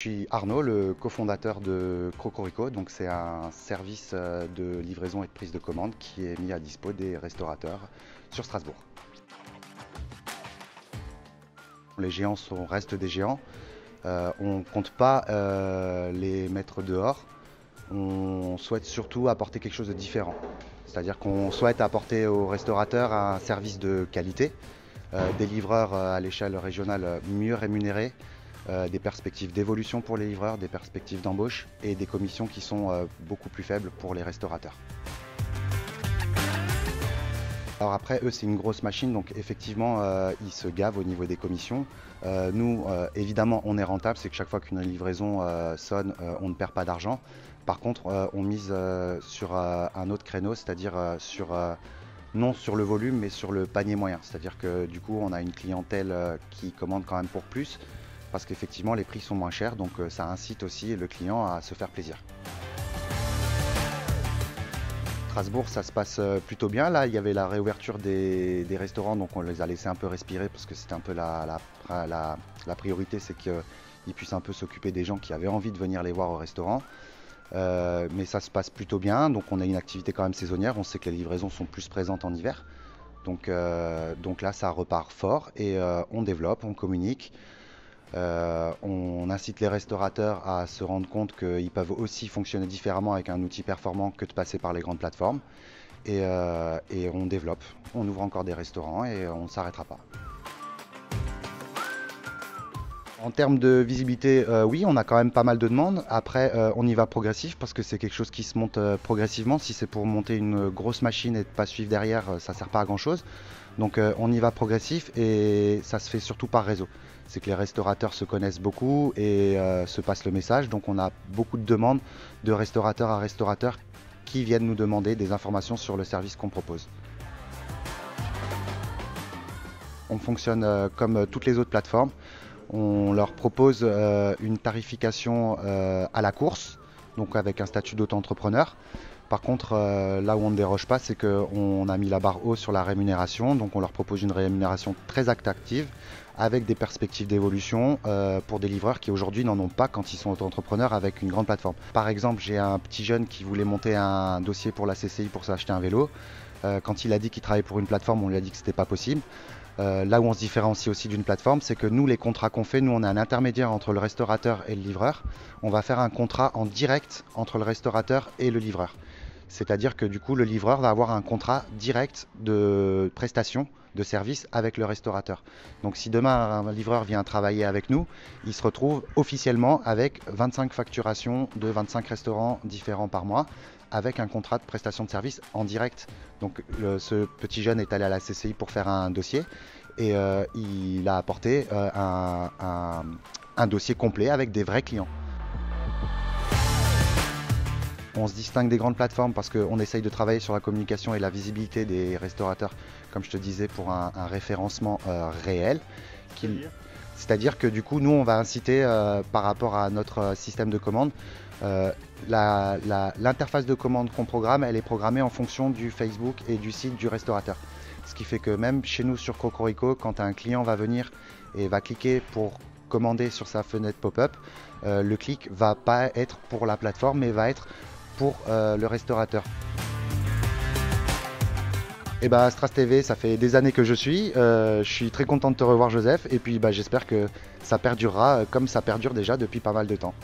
Je suis Arnaud, le cofondateur de Cocorico, donc c'est un service de livraison et de prise de commande qui est mis à dispo des restaurateurs sur Strasbourg. Les géants restent des géants. On ne compte pas les mettre dehors. On souhaite surtout apporter quelque chose de différent. C'est-à-dire qu'on souhaite apporter aux restaurateurs un service de qualité, des livreurs à l'échelle régionale mieux rémunérés, des perspectives d'évolution pour les livreurs, des perspectives d'embauche et des commissions qui sont beaucoup plus faibles pour les restaurateurs. Alors après, eux, c'est une grosse machine, donc effectivement, ils se gavent au niveau des commissions. Nous, évidemment, on est rentable, c'est que chaque fois qu'une livraison sonne, on ne perd pas d'argent. Par contre, on mise sur un autre créneau, c'est-à-dire non sur le volume, mais sur le panier moyen. C'est-à-dire que du coup, on a une clientèle qui commande quand même pour plus, parce qu'effectivement, les prix sont moins chers, donc ça incite aussi le client à se faire plaisir. Strasbourg, ça se passe plutôt bien. Là, il y avait la réouverture des restaurants, donc on les a laissés un peu respirer parce que c'était un peu la priorité, c'est qu'ils puissent un peu s'occuper des gens qui avaient envie de venir les voir au restaurant. Mais ça se passe plutôt bien, donc on a une activité quand même saisonnière. On sait que les livraisons sont plus présentes en hiver. Donc là, ça repart fort et on développe, on communique. On incite les restaurateurs à se rendre compte qu'ils peuvent aussi fonctionner différemment avec un outil performant que de passer par les grandes plateformes. Et on développe, on ouvre encore des restaurants et on ne s'arrêtera pas. En termes de visibilité, oui, on a quand même pas mal de demandes. Après, on y va progressif parce que c'est quelque chose qui se monte progressivement. Si c'est pour monter une grosse machine et de pas suivre derrière, ça sert pas à grand chose. Donc on y va progressif et ça se fait surtout par réseau. C'est que les restaurateurs se connaissent beaucoup et se passent le message. Donc on a beaucoup de demandes de restaurateur à restaurateur qui viennent nous demander des informations sur le service qu'on propose. On fonctionne comme toutes les autres plateformes. On leur propose une tarification à la course, donc avec un statut d'auto-entrepreneur. Par contre, là où on ne déroge pas, c'est qu'on a mis la barre haut sur la rémunération. Donc on leur propose une rémunération très attractive avec des perspectives d'évolution pour des livreurs qui aujourd'hui n'en ont pas quand ils sont auto-entrepreneurs avec une grande plateforme. Par exemple, j'ai un petit jeune qui voulait monter un dossier pour la CCI pour s'acheter un vélo. Quand il a dit qu'il travaillait pour une plateforme, on lui a dit que ce n'était pas possible. Là où on se différencie aussi d'une plateforme, c'est que nous, les contrats qu'on fait, nous, on est un intermédiaire entre le restaurateur et le livreur. On va faire un contrat en direct entre le restaurateur et le livreur. C'est-à-dire que du coup, le livreur va avoir un contrat direct de prestation de service avec le restaurateur. Donc si demain un livreur vient travailler avec nous, il se retrouve officiellement avec 25 facturations de 25 restaurants différents par mois, avec un contrat de prestation de service en direct. Donc ce petit jeune est allé à la CCI pour faire un dossier et il a apporté un dossier complet avec des vrais clients. On se distingue des grandes plateformes parce qu'on essaye de travailler sur la communication et la visibilité des restaurateurs, comme je te disais, pour un référencement réel. C'est-à-dire que du coup, nous, on va inciter par rapport à notre système de commande. L'interface de commande qu'on programme, elle est programmée en fonction du Facebook et du site du restaurateur. Ce qui fait que même chez nous sur Cocorico, quand un client va venir et va cliquer pour commander sur sa fenêtre pop-up, le clic va pas être pour la plateforme, mais va être pour le restaurateur. Et bah Stras TV, ça fait des années que je suis très content de te revoir Joseph, et puis bah, j'espère que ça perdurera comme ça perdure déjà depuis pas mal de temps.